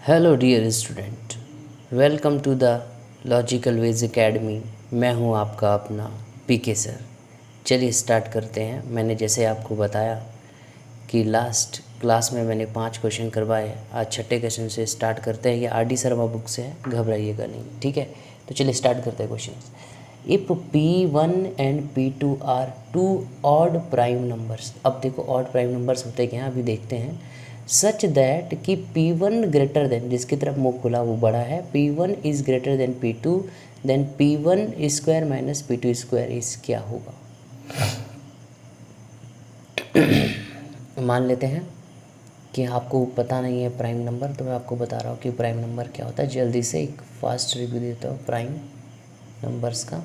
Hello dear student, welcome to the Logical Ways Academy. मैं हूं आपका अपना पीके सर। चलिए स्टार्ट करते हैं। मैंने जैसे आपको बताया कि लास्ट क्लास में मैंने 5 क्वेश्चन करवाए। आज छठे क्वेश्चन से स्टार्ट करते हैं। ये आर डी शर्मा बुक से है, घबराइएगा नहीं, ठीक है। तो चलिए स्टार्ट करते हैं question. If P1 and P2 are two odd prime numbers. अब देखो ऑड प्राइम नंबर्स होते क्या हैं, अभी देखते हैं। सच दैट कि P1 ग्रेटर देन, जिसकी तरफ मुँह खुला वो बड़ा है, P1 is greater than P2, then P1 square minus P2 square is क्या होगा। मान लेते हैं कि आपको पता नहीं है प्राइम नंबर, तो मैं आपको बता रहा हूँ कि प्राइम नंबर क्या होता है। जल्दी से एक फास्ट रिव्यू देता हूँ प्राइम नंबर्स का।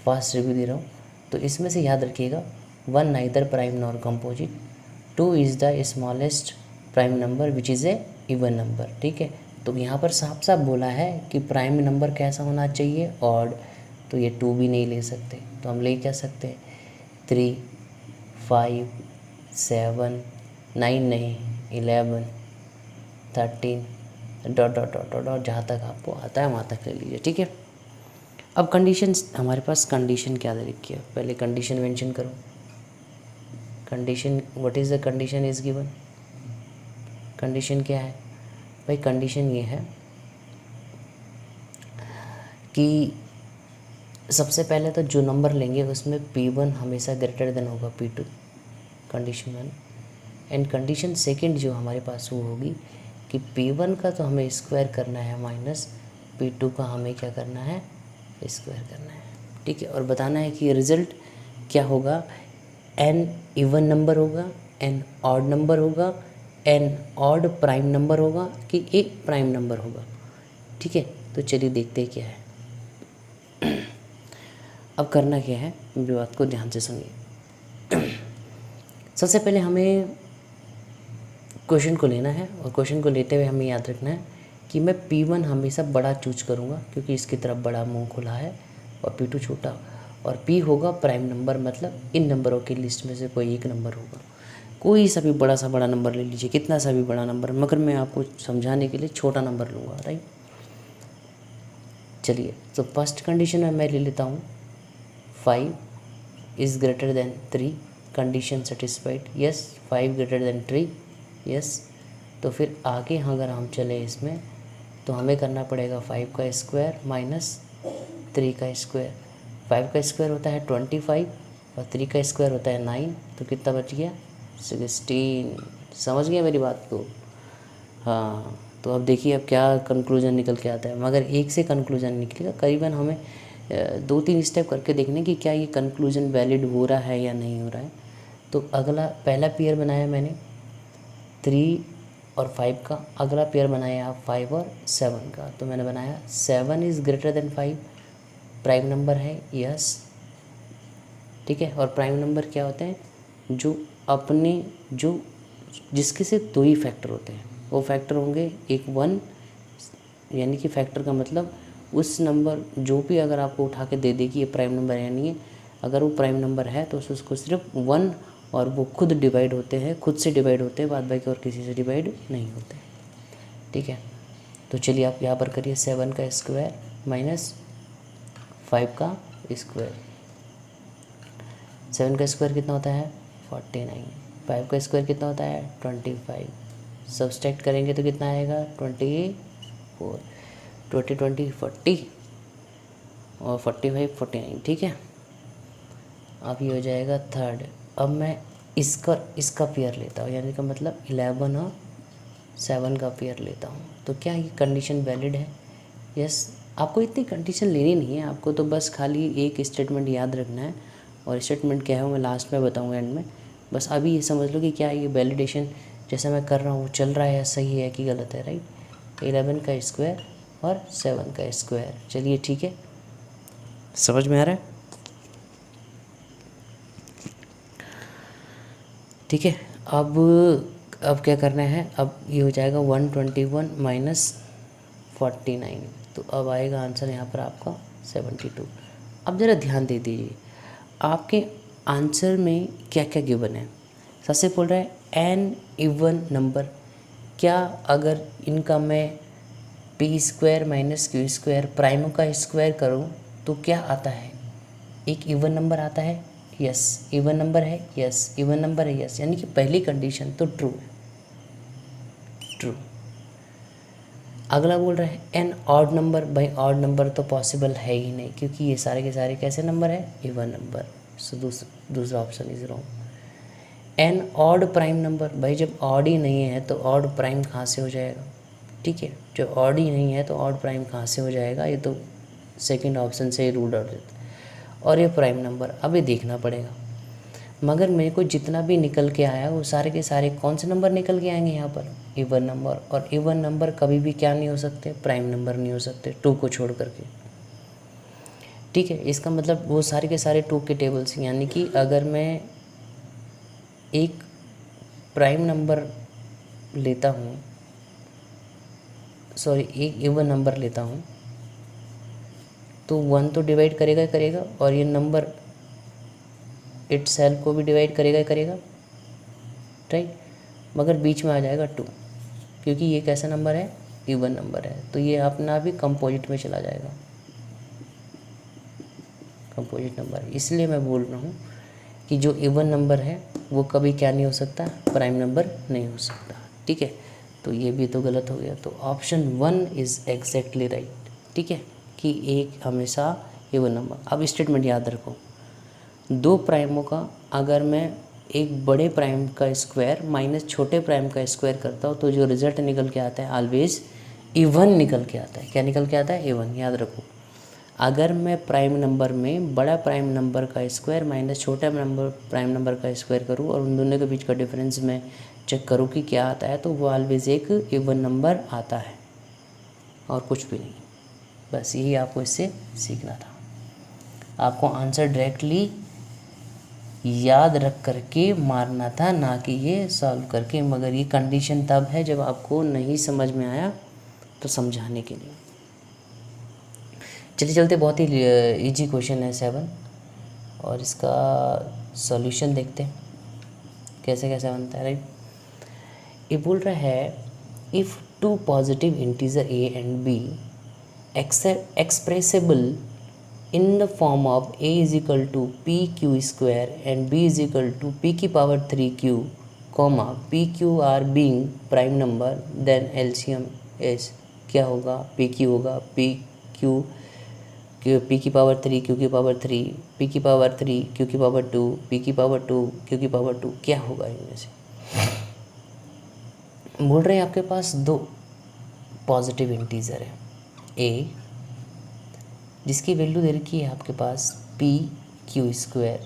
फास्ट रिव्यू दे रहा हूँ। तो इसमें से याद रखिएगा, 1 neither prime nor composite, 2 is the smallest prime number which is a even number, ठीक है। तो यहाँ पर साफ साफ बोला है कि प्राइम नंबर कैसा होना चाहिए, ऑड। तो ये 2 भी नहीं ले सकते, तो हम ले क्या सकते हैं 3, 5, 7, 9 नहीं 11, 13 dot dot dot dot dot, जहाँ तक आपको आता है वहाँ तक ले लीजिए, ठीक है। अब कंडीशन, हमारे पास कंडीशन क्या दे रखी है, पहले कंडीशन मेंशन करो। Condition, what is the condition is given. Condition क्या है भाई, कंडीशन ये है कि सबसे पहले तो जो नंबर लेंगे उसमें P1 हमेशा ग्रेटर देन होगा P2, condition 1। And condition second जो हमारे पास वो होगी कि P1 का तो हमें स्क्वायर करना है माइनस P2 का हमें क्या करना है, स्क्वायर करना है, ठीक है। और बताना है कि रिज़ल्ट क्या होगा, n इवन नंबर होगा, n ऑड नंबर होगा, n ऑड प्राइम नंबर होगा कि एक प्राइम नंबर होगा, ठीक है। तो चलिए देखते हैं क्या है। अब करना क्या है, मेरी बात को ध्यान से सुनिए। सबसे पहले हमें क्वेश्चन को लेना है, और क्वेश्चन को लेते हुए हमें याद रखना है कि मैं P1 हमेशा बड़ा चूज करूँगा क्योंकि इसकी तरफ बड़ा मुंह खुला है, और P2 छोटा, और P होगा प्राइम नंबर, मतलब इन नंबरों की लिस्ट में से कोई एक नंबर होगा। कोई सा भी बड़ा सा बड़ा नंबर ले लीजिए, कितना सा भी बड़ा नंबर, मगर मैं आपको समझाने के लिए छोटा नंबर लूँगा, राइट। चलिए, तो फर्स्ट कंडीशन में मैं ले लेता हूँ 5 is greater then 3, condition satisfied, yes. 5 greater than 3, yes. तो फिर आगे अगर हम चले इसमें तो हमें करना पड़ेगा 5 का स्क्वायर माइनस 3 का स्क्वायर। 5 का स्क्वायर होता है 25 और 3 का स्क्वायर होता है 9, तो कितना बच गया 16। समझ गया मेरी बात को, हाँ। तो अब देखिए अब क्या कंक्लूजन निकल के आता है, मगर एक से कंक्लूजन निकलेगा, करीबन हमें 2-3 स्टेप करके देखने कि क्या ये कंक्लूजन वैलिड हो रहा है या नहीं हो रहा है। तो अगला पहला पेयर बनाया मैंने 3 और 5 का, अगला पेयर बनाया आप 5 और 7 का। तो मैंने बनाया 7 is greater then 5, prime number है, यस, ठीक है। और प्राइम नंबर क्या होते हैं, जो अपने जो जिसके से 2 ही फैक्टर होते हैं, वो फैक्टर होंगे एक 1, यानी कि फैक्टर का मतलब उस नंबर जो भी अगर आपको उठा के दे दे कि ये प्राइम नंबर है, यानी अगर वो प्राइम नंबर है तो उसको सिर्फ 1 और वो खुद डिवाइड होते हैं, खुद से डिवाइड होते हैं, बाद बाकी और किसी से डिवाइड नहीं होते, ठीक है। तो चलिए आप यहाँ पर करिए 7 का स्क्वायर माइनस 5 का स्क्वायर। 7 का स्क्वायर कितना होता है 49, 5 का स्क्वायर कितना होता है 25, सब्सट्रैक्ट करेंगे तो कितना आएगा 24, 20 20 40 और 45 49, ठीक है। अब ये हो जाएगा थर्ड। अब मैं इसका पेयर लेता हूँ, यानी का मतलब 11 और 7 का पेयर लेता हूँ। तो क्या ये कंडीशन वैलिड है, यस। आपको इतनी कंडीशन लेनी नहीं है, आपको तो बस खाली एक स्टेटमेंट याद रखना है, और स्टेटमेंट क्या है वो मैं लास्ट में बताऊँगा, एंड में। बस अभी ये समझ लो कि क्या ये वैलिडेशन जैसा मैं कर रहा हूँ वो चल रहा है, सही है कि गलत है, राइट। 11 का स्क्वायर और 7 का स्क्वायर, चलिए ठीक है, समझ में आ रहा है, ठीक है। अब क्या करना है, अब ये हो जाएगा 121 माइनस 49, तो अब आएगा आंसर यहाँ पर आपका 72। अब ज़रा ध्यान दे दीजिए आपके आंसर में क्या क्या गिवन है। सबसे बोल रहा है एन इवन नंबर, क्या अगर इनका मैं P square minus Q square प्राइमों का स्क्वायर करूं तो क्या आता है, एक इवन नंबर आता है, यस इवन नंबर है, यस इवन नंबर है, यस, यानी कि पहली कंडीशन तो ट्रू है, ट्रू। अगला बोल रहा है एन ऑड नंबर, भाई ऑड नंबर तो पॉसिबल है ही नहीं क्योंकि ये सारे के सारे कैसे नंबर है, इवन नंबर, सो दूसरा option is wrong. An odd prime number, भाई जब ऑड ही नहीं है तो ऑड प्राइम कहाँ से हो जाएगा, ठीक है, जब ऑड ही नहीं है तो ऑड प्राइम कहाँ से हो जाएगा, ये तो सेकंड ऑप्शन से ही रूल आउट देता है। और ये प्राइम नंबर अभी देखना पड़ेगा, मगर मेरे को जितना भी निकल के आया वो सारे के सारे कौन से नंबर निकल के आएंगे यहाँ पर, इवन नंबर, और इवन नंबर कभी भी क्या नहीं हो सकते, प्राइम नंबर नहीं हो सकते, टू को छोड़ करके, ठीक है। इसका मतलब वो सारे के सारे टू के टेबल्स, यानी कि अगर मैं एक प्राइम नंबर लेता हूँ, सॉरी एक इवन नंबर लेता हूँ तो वन तो डिवाइड करेगा ही करेगा और ये नंबर इटसेल्फ को भी डिवाइड करेगा ही करेगा, राइट, मगर बीच में आ जाएगा टू, क्योंकि ये कैसा नंबर है, इवन नंबर है, तो ये अपना भी कंपोजिट में चला जाएगा, कंपोजिट नंबर। इसलिए मैं बोल रहा हूँ कि जो इवन नंबर है वो कभी क्या नहीं हो सकता, प्राइम नंबर नहीं हो सकता, ठीक है। तो ये भी तो गलत हो गया, तो ऑप्शन 1 इज़ एग्जैक्टली राइट, ठीक है, कि एक हमेशा इवन नंबर। अब स्टेटमेंट याद रखो, दो प्राइमों का अगर मैं एक बड़े प्राइम का स्क्वायर माइनस छोटे प्राइम का स्क्वायर करता हूँ तो जो रिजल्ट निकल के आता है ऑलवेज इवन निकल के आता है, क्या निकल के आता है, इवन, याद रखो। अगर मैं प्राइम नंबर में बड़ा प्राइम नंबर का स्क्वायर माइनस छोटा प्राइम नंबर का स्क्वायर करूँ और उन दोनों के बीच का डिफरेंस मैं चेक करूँ कि क्या आता है, तो वो ऑलवेज एक इवन नंबर आता है और कुछ भी नहीं। बस यही आपको इससे सीखना था, आपको आंसर डायरेक्टली याद रख करके मारना था, ना कि ये सॉल्व करके। मगर ये कंडीशन तब है जब आपको नहीं समझ में आया तो समझाने के लिए। चलिए चलते, बहुत ही इजी क्वेश्चन है 7 और इसका सॉल्यूशन देखते हैं कैसे कैसे बनता है, राइट। ये बोल रहा है if two positive integer a and b expressible in the form of a is equal to p q square and b is equal to p की power 3q, comma p q are being prime number, then LCM is क्या होगा, p q होगा p q p की power 3 q की power 3 p की power 3 q की power 2 p की power 2 q की पावर 2, क्या होगा इनमें से। बोल रहे हैं आपके पास दो पॉजिटिव इंटीजर है a जिसकी वैल्यू दे रखी है आपके पास पी क्यू स्क्वायर,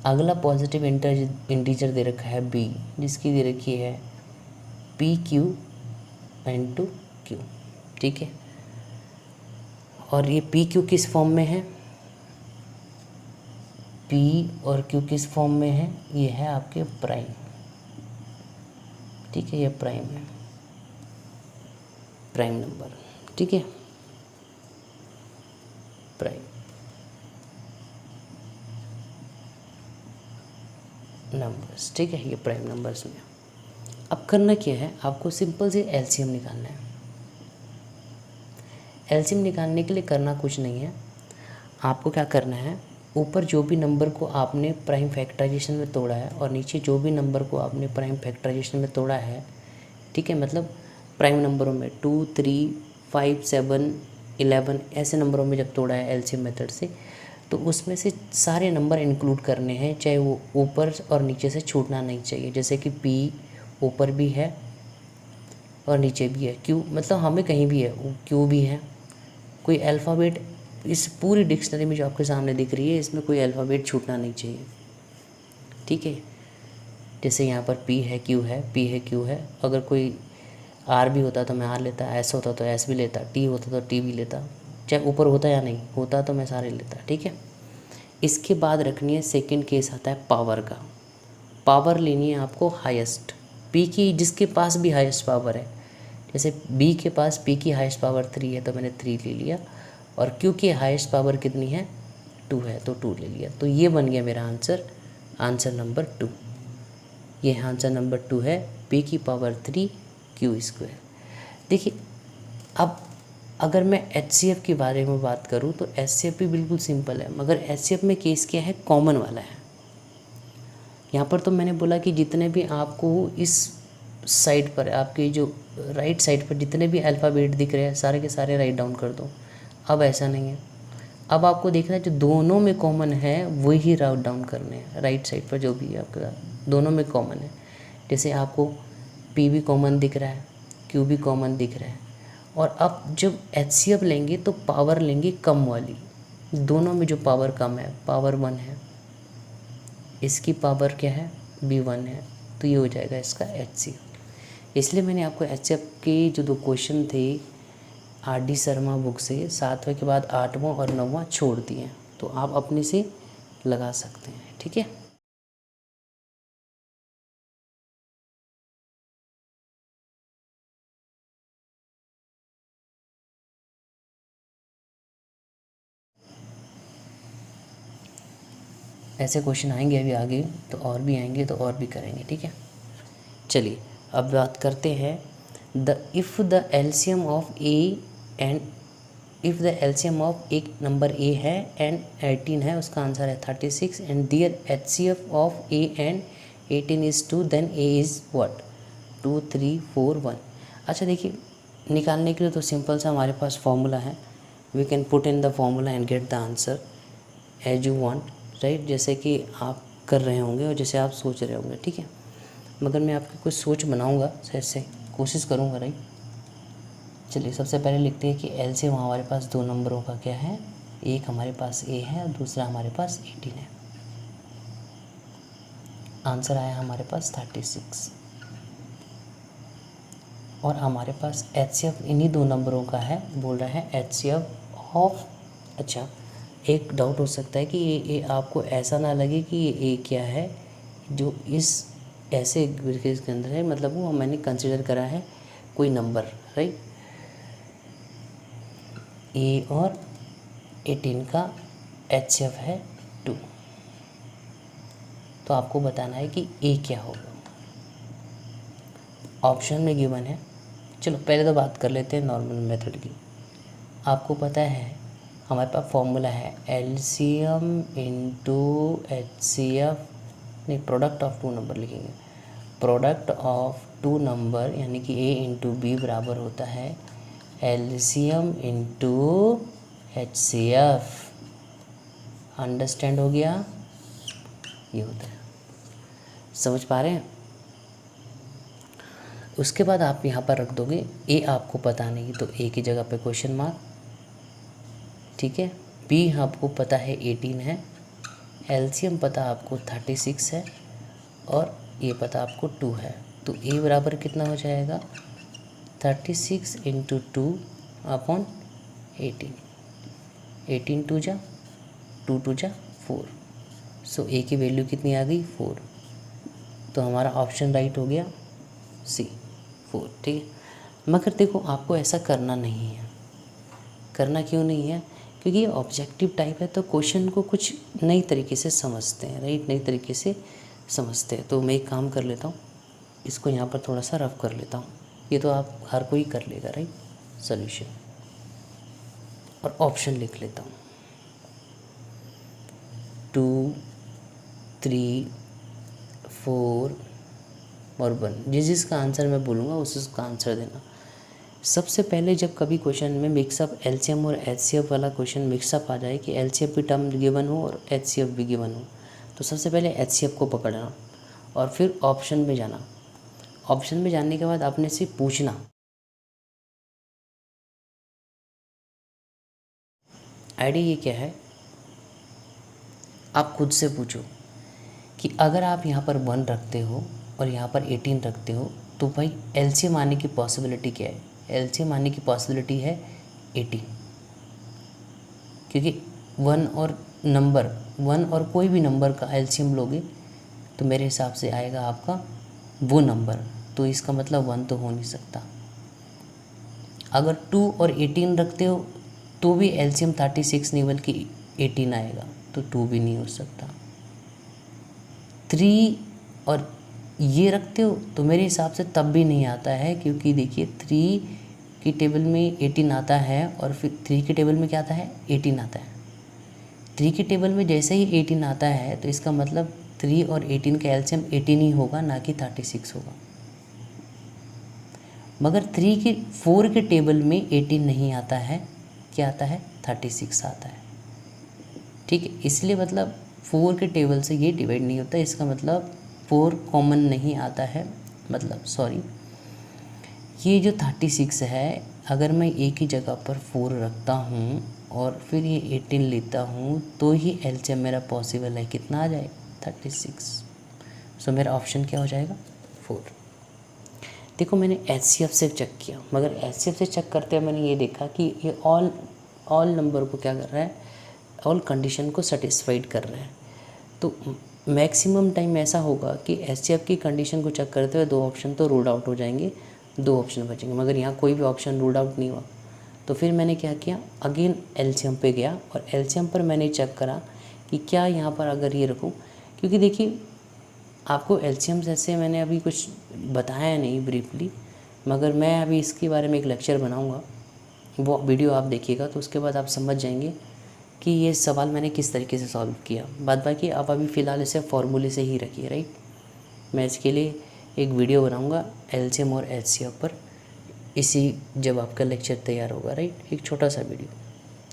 अगला पॉजिटिव इंटीजर दे रखा है बी जिसकी दे रखी है पी क्यू इंटू क्यू, ठीक है। और ये पी क्यू किस फॉर्म में है, पी और क्यू किस फॉर्म में है, ये है आपके प्राइम, ठीक है, ये प्राइम है, प्राइम नंबर, ठीक है, प्राइम नंबर्स, ठीक है, ये प्राइम नंबर्स में। अब करना क्या है, आपको सिंपल से एलसीएम निकालना है। एलसीएम निकालने के लिए करना कुछ नहीं है, आपको क्या करना है, ऊपर जो भी नंबर को आपने प्राइम फैक्टराइजेशन में तोड़ा है और नीचे जो भी नंबर को आपने प्राइम फैक्टराइजेशन में तोड़ा है, ठीक है, मतलब प्राइम नंबरों में 2, 3, 5, 7, 11 ऐसे नंबरों में जब तोड़ा है एलसीएम मेथड से, तो उसमें से सारे नंबर इंक्लूड करने हैं, चाहे वो ऊपर और नीचे से छूटना नहीं चाहिए। जैसे कि पी ऊपर भी है और नीचे भी है, क्यू मतलब हमें कहीं भी है, क्यू भी है, कोई अल्फ़ाबेट इस पूरी डिक्शनरी में जो आपके सामने दिख रही है इसमें कोई अल्फ़ाबेट छूटना नहीं चाहिए, ठीक है। जैसे यहाँ पर पी है, क्यू है, पी है, क्यू है, अगर कोई आर भी होता तो मैं आर लेता, एस होता तो एस भी लेता, टी होता तो टी भी लेता, चाहे ऊपर होता या नहीं होता तो मैं सारे लेता, ठीक है। इसके बाद रखनी है, सेकंड केस आता है पावर का। पावर लेनी है आपको हाईएस्ट, पी की जिसके पास भी हाईएस्ट पावर है, जैसे बी के पास पी की हाईएस्ट पावर 3 है तो मैंने 3 ले लिया, और क्यू की हाईएस्ट पावर कितनी है, 2 है तो 2 ले लिया। तो ये बन गया मेरा आंसर, आंसर नंबर 2, ये आंसर नंबर 2 है, p की पावर 3 q स्क्वायर। देखिए अब अगर मैं HCF के बारे में बात करूँ तो HCF भी बिल्कुल सिंपल है, मगर HCF में केस क्या है, कॉमन वाला है। यहाँ पर तो मैंने बोला कि जितने भी आपको इस साइड पर, आपके जो राइट साइड पर जितने भी अल्फ़ाबेट दिख रहे हैं सारे के सारे राइट डाउन कर दो। अब ऐसा नहीं है, अब आपको देखना है जो दोनों में कॉमन है वही राइट डाउन करने हैं। राइट साइड पर जो भी है आपका दोनों में कॉमन है, जैसे आपको P भी कॉमन दिख रहा है, Q भी कॉमन दिख रहा है। और अब जब HCF लेंगे तो पावर लेंगे कम वाली, दोनों में जो पावर कम है पावर 1 है, इसकी पावर क्या है B1 है, तो ये हो जाएगा इसका HCF। इसलिए मैंने आपको HCF के जो 2 क्वेश्चन थे RD शर्मा बुक से 7वें के बाद 8वां और 9वां छोड़ दिए, तो आप अपने से लगा सकते हैं, ठीक है। ऐसे क्वेश्चन आएंगे अभी आगे, तो और भी आएंगे तो और भी करेंगे, ठीक है। चलिए अब बात करते हैं if the LCM of A and if the LCM of एक नंबर ए है एंड 18 है, उसका आंसर है 36 and their HCF of A and 18 is 2, then A is what 2 3 4 1। अच्छा देखिए, निकालने के लिए तो सिंपल सा हमारे पास फॉर्मूला है, we can put in the formula and get the answer as you want, right, जैसे कि आप कर रहे होंगे और जैसे आप सोच रहे होंगे, ठीक है। मगर मैं आपकी कुछ सोच बनाऊंगा, ऐसे कोशिश करूंगा, राइट। चलिए सबसे पहले लिखते हैं कि एलसीएम हमारे पास 2 नंबरों का क्या है, एक हमारे पास ए है और दूसरा हमारे पास 18 है। आंसर आया हमारे पास 36 और हमारे पास HCF इन्हीं 2 नंबरों का है, बोल रहा है HCF ऑफ। अच्छा एक डाउट हो सकता है कि ये आपको ऐसा ना लगे कि ये क्या है जो इस ऐसे ब्रैकेट के अंदर है, मतलब वो मैंने कंसिडर करा है कोई नंबर, राइट। ए और 18 का HCF है 2, तो आपको बताना है कि ए क्या होगा। ऑप्शन में गिवन है। चलो पहले तो बात कर लेते हैं नॉर्मल मेथड की। आपको पता है हमारे पास फॉर्मूला है एलसीएम इंटू HCF, नहीं प्रोडक्ट ऑफ 2 नंबर लिखेंगे, प्रोडक्ट ऑफ 2 नंबर यानी कि A इंटू बी बराबर होता है एलसीएम इंटू HCF। अंडरस्टैंड हो गया, ये होता है, समझ पा रहे हैं। उसके बाद आप यहाँ पर रख दोगे ए आपको पता नहीं तो ए की जगह पे क्वेश्चन मार्क, ठीक है। बी आपको पता है 18 है, एलसीएम पता आपको 36 है और ये पता आपको 2 है, तो ए बराबर कितना हो जाएगा 36 इंटू 2 अपॉन 18, 18 2 जा 2 2 जा 4, सो ए की वैल्यू कितनी आ गई 4, तो हमारा ऑप्शन राइट हो गया सी 4, ठीक है। मगर देखो आपको ऐसा करना नहीं है, करना क्यों नहीं है, क्योंकि ये ऑब्जेक्टिव टाइप है तो क्वेश्चन को कुछ नई तरीके से समझते हैं, राइट, नई तरीके से समझते हैं। तो मैं एक काम कर लेता हूँ, इसको यहाँ पर थोड़ा सा रफ कर लेता हूँ, ये तो आप हर कोई कर लेगा, राइट, सॉल्यूशन, और ऑप्शन लिख लेता हूँ 2 3 4 और 1, जिसका आंसर मैं बोलूँगा उसका आंसर देना। सबसे पहले जब कभी क्वेश्चन में मिक्सअप एलसीएम और HCF वाला क्वेश्चन मिक्सअप आ जाए कि एलसीएफ भी टर्म गिवन हो और HCF भी गिवन हो, तो सबसे पहले HCF को पकड़ना और फिर ऑप्शन में जाना। ऑप्शन में जाने के बाद आपने से पूछना, आइडिया ये क्या है, आप खुद से पूछो कि अगर आप यहाँ पर 1 रखते हो और यहाँ पर 18 रखते हो तो भाई एलसीएम आने की पॉसिबिलिटी क्या है। एलसीएम आने की पॉसिबिलिटी है 18, क्योंकि 1 और नंबर 1 और कोई भी नंबर का एलसीएम लोगे तो मेरे हिसाब से आएगा आपका वो नंबर, तो इसका मतलब 1 तो हो नहीं सकता। अगर 2 और 18 रखते हो तो भी एलसीएम 36 नहीं बल्कि 18 आएगा, तो 2 भी नहीं हो सकता। 3 और ये रखते हो तो मेरे हिसाब से तब भी नहीं आता है, क्योंकि देखिए 3 की टेबल में 18 आता है और फिर 3 की टेबल में क्या आता है, 18 आता है। 3 की टेबल में जैसे ही 18 आता है तो इसका मतलब 3 और 18 का एलसीएम 18 ही होगा, ना कि 36 होगा। मगर 4 के टेबल में 18 नहीं आता है, क्या आता है, 36 आता है। ठीक है, इसलिए मतलब 4 के टेबल से ये डिवाइड नहीं होता, इसका मतलब 4 कॉमन नहीं आता है। मतलब सॉरी, ये जो 36 है, अगर मैं एक ही जगह पर 4 रखता हूँ और फिर ये 18 लेता हूँ तो ही एलसीएम मेरा पॉसिबल है, कितना आ जाए, 36। सो मेरा ऑप्शन क्या हो जाएगा, 4। देखो मैंने एचसीएफ से चेक किया, मगर एचसीएफ से चेक करते हुए मैंने ये देखा कि ये ऑल नंबर को क्या कर रहा है, ऑल कंडीशन को सेटिस्फाइड कर रहा है। तो मैक्सिमम टाइम ऐसा होगा कि एचसीएफ की कंडीशन को चेक करते हुए 2 ऑप्शन तो रूल आउट हो जाएंगे, 2 ऑप्शन बचेंगे, मगर यहाँ कोई भी ऑप्शन रूल आउट नहीं हुआ। तो फिर मैंने क्या किया, अगेन एलसीएम पे गया और एलसीएम पर मैंने चेक करा कि क्या यहाँ पर अगर ये रखूँ, क्योंकि देखिए आपको एलसीएम जैसे मैंने अभी कुछ बताया नहीं ब्रीफली, मगर मैं अभी इसके बारे में एक लेक्चर बनाऊंगा, वो वीडियो आप देखिएगा तो उसके बाद आप समझ जाएंगे कि ये सवाल मैंने किस तरीके से सॉल्व किया। बाद बाकी आप अभी फ़िलहाल इसे फॉर्मूले से ही रखिए, राइट। मैं इसके लिए एक वीडियो बनाऊंगा एलसीएम और एचसीएफ पर, इसी जब आपका लेक्चर तैयार होगा, राइट, एक छोटा सा वीडियो,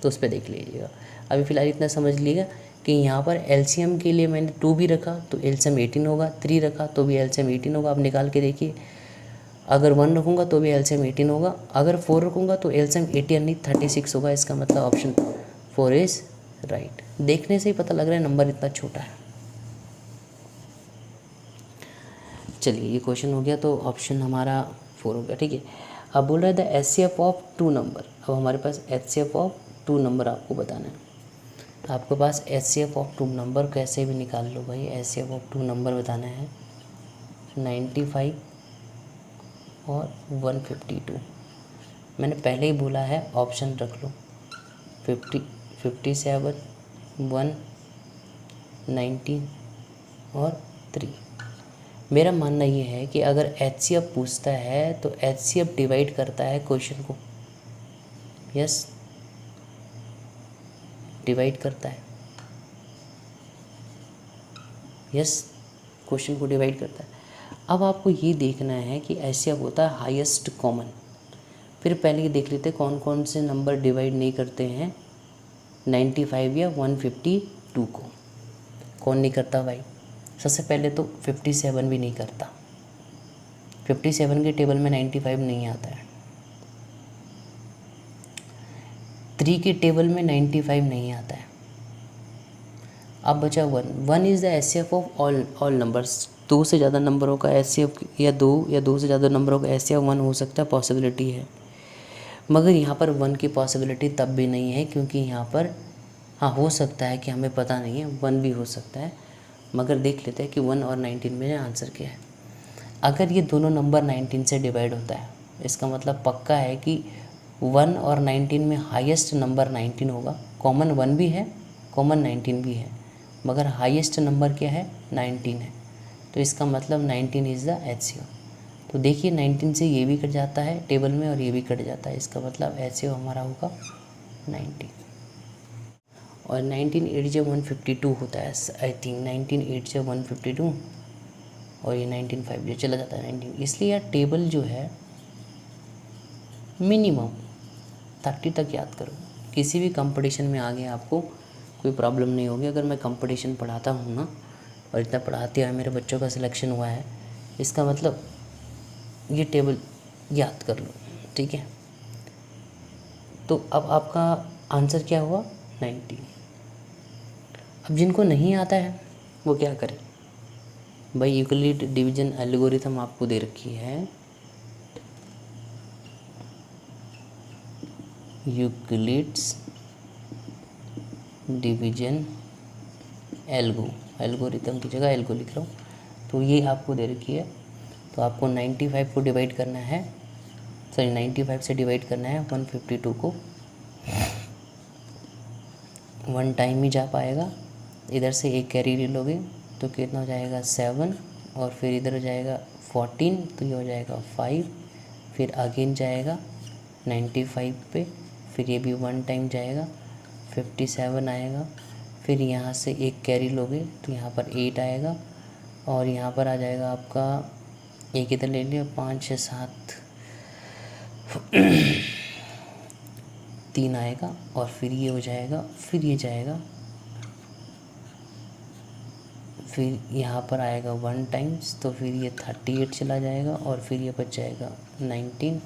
तो उस पर देख लीजिएगा। अभी फ़िलहाल इतना समझ लीजिएगा कि यहाँ पर एलसीएम के लिए मैंने 2 भी रखा तो एलसीएम 18 होगा, 3 रखा तो भी एलसीएम 18 होगा। आप निकाल के देखिए, अगर 1 रखूँगा तो भी एलसीएम 18 होगा, अगर 4 रखूँगा तो एलसीएम 18 नहीं 36 होगा। इसका मतलब ऑप्शन 4 इज़ राइट। देखने से ही पता लग रहा है नंबर इतना छोटा है। चलिए ये क्वेश्चन हो गया, तो ऑप्शन हमारा 4 हो गया, ठीक है। अब बोल रहा है द एचसीएफ ऑफ 2 नंबर। अब हमारे पास एचसीएफ ऑफ 2 नंबर आपको बताना है। आपके पास एचसीएफ ऑफ 2 नंबर कैसे भी निकाल लो भाई, एचसीएफ ऑफ 2 नंबर बताना है 95 और 152। मैंने पहले ही बोला है ऑप्शन रख लो, 57, 1, 19 और 3। मेरा मानना ये है कि अगर एचसीएफ पूछता है तो एचसीएफ डिवाइड करता है क्वेश्चन को, यस डिवाइड करता है, यस क्वेश्चन को डिवाइड करता है। अब आपको ये देखना है कि एचसीएफ होता है हाईएस्ट कॉमन। फिर पहले ये देख लेते हैं कौन कौन से नंबर डिवाइड नहीं करते हैं 95 या 152 को। कौन नहीं करता भाई, सबसे पहले तो 57 भी नहीं करता। 57 के टेबल में 95 नहीं आता है। 3 के टेबल में 95 नहीं आता है। अब बचा 1 is the HCF of all numbers. 2 से ज़्यादा नंबरों का एचसीएफ या 2 से ज़्यादा नंबरों का एचसीएफ 1 हो सकता है, पॉसिबिलिटी है। मगर यहाँ पर 1 की पॉसिबिलिटी तब भी नहीं है, क्योंकि यहाँ पर हाँ हो सकता है कि हमें पता नहीं है, 1 भी हो सकता है। मगर देख लेते हैं कि 1 और 19 में आंसर क्या है। अगर ये दोनों नंबर 19 से डिवाइड होता है, इसका मतलब पक्का है कि 1 और 19 में हाईएस्ट नंबर 19 होगा। कॉमन 1 भी है, कॉमन 19 भी है, मगर हाईएस्ट नंबर क्या है, 19 है। तो इसका मतलब 19 इज़ द एचसीएफ। तो देखिए 19 से ये भी कट जाता है टेबल में और ये भी कट जाता है, इसका मतलब एचसीएफ हमारा होगा 19। और 19 8 जब 152 होता है, आई थिंक 19 8 जब 152 और ये 19 5 जो चला जाता है 19। इसलिए यार टेबल जो है मिनिमम 30 तक याद करो। किसी भी कंपटीशन में आगे आपको कोई प्रॉब्लम नहीं होगी। अगर मैं कंपटीशन पढ़ाता हूँ ना, और इतना पढ़ाते हुए मेरे बच्चों का सिलेक्शन हुआ है, इसका मतलब ये टेबल याद कर लो, ठीक है। तो अब आपका आंसर क्या हुआ, 90। अब जिनको नहीं आता है वो क्या करें भाई, यूक्लिड डिवीजन एल्गोरिथम आपको दे रखी है, यूक्लिड्स डिवीजन एल्गोरिथम की जगह एल्गो लिख रहा हूँ, तो ये आपको दे रखी है। तो आपको 95 को डिवाइड करना है, सॉरी 95 से डिवाइड करना है 152 को। 1 टाइम ही जा पाएगा, इधर से एक कैरी ले लोगे तो कितना हो जाएगा 7 और फिर इधर हो जाएगा 14, तो ये हो जाएगा 5, फिर अगेन जाएगा 95 पे, फिर ये भी 1 टाइम जाएगा 57 आएगा, फिर यहाँ से एक कैरी लोगे तो यहाँ पर 8 आएगा, और यहाँ पर आ जाएगा आपका एक इधर ले लिया 5 6 7 3 आएगा, और फिर ये हो जाएगा, फिर ये जाएगा, फिर यहाँ पर आएगा 1 टाइम्स, तो फिर ये 38 चला जाएगा, और फिर ये बच जाएगा 19,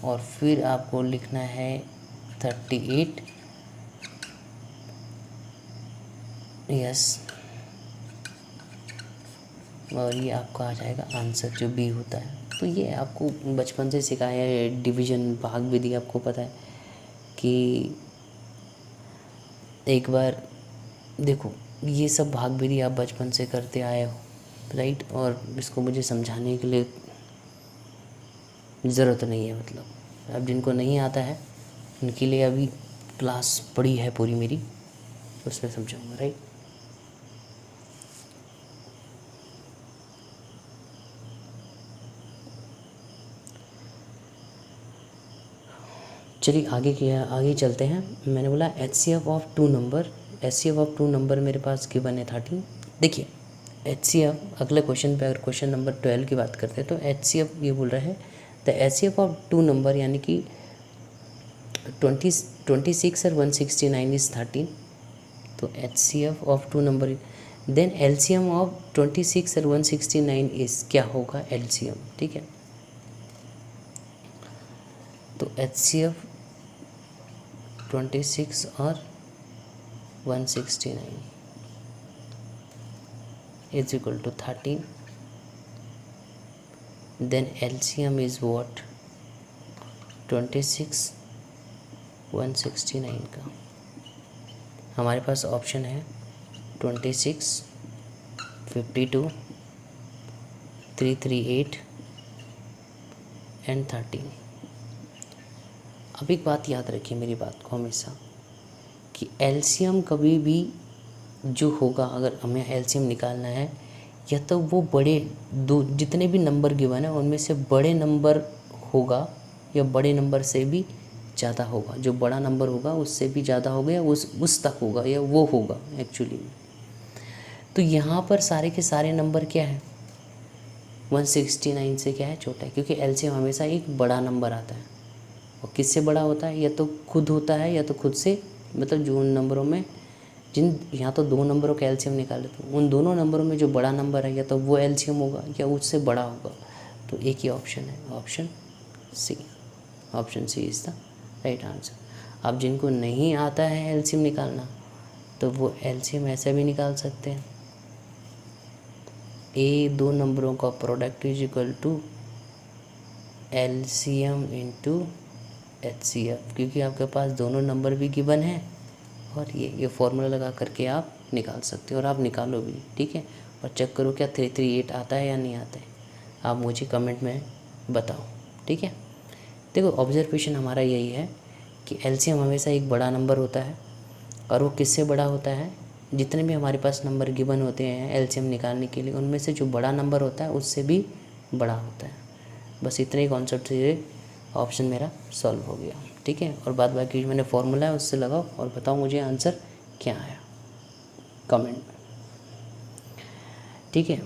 और फिर आपको लिखना है 38, यस, और ये आपका आ जाएगा आंसर जो बी होता है। तो ये आपको बचपन से सिखाया है, डिवीज़न भाग विधि आपको पता है कि एक बार देखो, ये सब भाग विधि आप बचपन से करते आए हो, राइट, और इसको मुझे समझाने के लिए ज़रूरत नहीं है, मतलब अब जिनको नहीं आता है उनके लिए अभी क्लास पड़ी है पूरी मेरी, उसमें समझाऊंगा, राइट। चलिए आगे चलते हैं। मैंने बोला HCF of 2 number, HCF of 2 number मेरे पास गिवन है 13। देखिए HCF अगले क्वेश्चन पे, अगर क्वेश्चन नंबर 12 की बात करते हैं तो HCF ये बोल रहा है द HCF ऑफ 2 नंबर, यानी कि 26 और 169 इज़ 13, तो HCF of 2 number, then LCM of 26 और 169 इज़, क्या होगा LCM, ठीक है। तो HCF 26 और 169 is equal to 13, then LCM is what, 26 169 का हमारे पास ऑप्शन है 26, 52, 338 एंड 13। अब एक बात याद रखिए मेरी बात को हमेशा, कि LCM कभी भी जो होगा, अगर हमें LCM निकालना है, या तो वो बड़े दो जितने भी नंबर गिवन है उनमें से बड़े नंबर होगा, या बड़े नंबर से भी ज़्यादा होगा, जो बड़ा नंबर होगा उससे भी ज़्यादा होगा, या उस तक होगा, या वो होगा एक्चुअली में। तो यहाँ पर सारे के सारे नंबर क्या है, 169 से क्या है, छोटा है, क्योंकि LCM हमेशा एक बड़ा नंबर आता है, और किससे बड़ा होता है, या तो खुद होता है या तो खुद से, मतलब जो उन नंबरों में यहाँ तो 2 नंबरों का LCM निकाले, तो उन दोनों नंबरों में जो बड़ा नंबर है या तो वो LCM होगा या उससे बड़ा होगा। तो एक ही ऑप्शन है, option C, option C is the right answer. अब जिनको नहीं आता है LCM निकालना, तो वो LCM ऐसे भी निकाल सकते हैं, दो नंबरों का product is equal to LCM into HCF, क्योंकि आपके पास दोनों नंबर भी गिवन है, और ये फॉर्मूला लगा करके आप निकाल सकते हो, और आप निकालो भी, ठीक है। और चेक करो क्या 338 आता है या नहीं आता है, आप मुझे कमेंट में बताओ, ठीक है। देखो ऑब्जर्वेशन हमारा यही है कि LCM हमेशा एक बड़ा नंबर होता है, और वो किससे बड़ा होता है, जितने भी हमारे पास नंबर गिवन होते हैं LCM निकालने के लिए, उनमें से जो बड़ा नंबर होता है उससे भी बड़ा होता है। बस इतने ही कॉन्सेप्ट से ऑप्शन मेरा सॉल्व हो गया, ठीक है। और बाद बाकी जो मैंने फॉर्मूला है उससे लगाओ और बताओ मुझे आंसर क्या आया कमेंट में, ठीक है।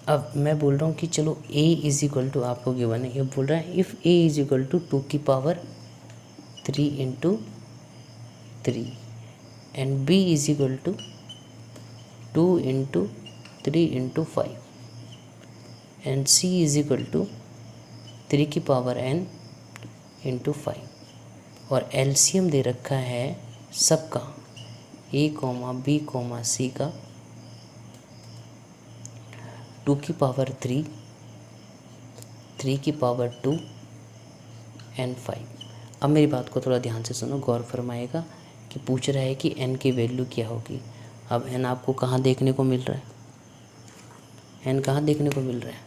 अब मैं बोल रहा हूँ कि चलो a इज़ इक्वल टू, आपको गिवन है, ये बोल रहा है if a is equal to 2 की power 3 into 3 and b is equal to 2 into 3 into 5 and c is equal to 3 की पावर n इंटू 5, और LCM दे रखा है सबका a, b, c का 2 की पावर 3, 3 की पावर 2 एंड 5। अब मेरी बात को थोड़ा ध्यान से सुनो, गौर फरमाएगा कि पूछ रहा है कि n की वैल्यू क्या होगी। अब n आपको कहाँ देखने को मिल रहा है, n कहाँ देखने को मिल रहा है,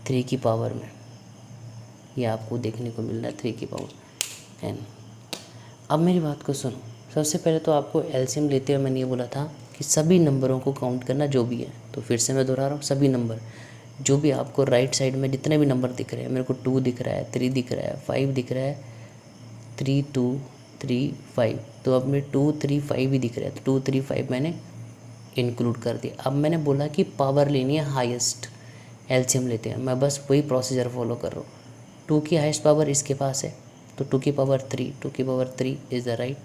3 की पावर में, ये आपको देखने को मिल रहा है 3 की पावर n। अब मेरी बात को सुनो, सबसे पहले तो आपको LCM लेते हुए मैंने ये बोला था कि सभी नंबरों को काउंट करना जो भी है। तो फिर से मैं दोहरा रहा हूँ, सभी नंबर जो भी आपको राइट साइड में जितने भी नंबर दिख रहे हैं, मेरे को 2 दिख रहा है, 3 दिख रहा है, 5 दिख रहा है, 3 2 3 5, तो अब मैं 2 3 5 भी दिख रहा है, तो 2 3 5 मैंने इंक्लूड कर दिया। अब मैंने बोला कि पावर लेनी है हाईएस्ट, एलसीएम लेते हैं, मैं बस वही प्रोसीजर फॉलो कर रहा हूँ। 2 की हाईएस्ट पावर इसके पास है, तो 2 की पावर 3, 2 की पावर 3 इज़ द राइट।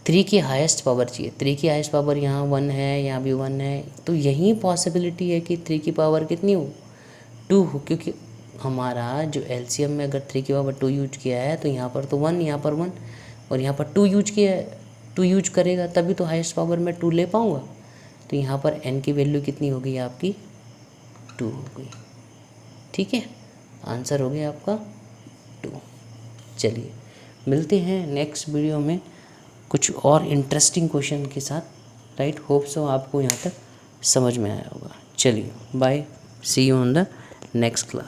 3 की हाईएस्ट पावर चाहिए, 3 की हाईएस्ट पावर यहाँ 1 है, यहाँ भी 1 है, तो यही पॉसिबिलिटी है कि 3 की पावर कितनी हो, 2 हो, क्योंकि हमारा जो एलसीएम में अगर 3 की पावर 2 यूज किया है तो यहाँ पर तो 1, यहाँ पर 1 और यहाँ पर 2 यूज किया है, 2 यूज करेगा तभी तो हाईएस्ट पावर में 2 ले पाऊँगा। तो यहाँ पर n की वैल्यू कितनी हो गई आपकी, 2 हो गई। ठीक है, आंसर हो गया आपका 2। चलिए मिलते हैं नेक्स्ट वीडियो में कुछ और इंटरेस्टिंग क्वेश्चन के साथ। राइट, होप सो आपको यहाँ तक समझ में आया होगा। चलिए bye, see you on the next class.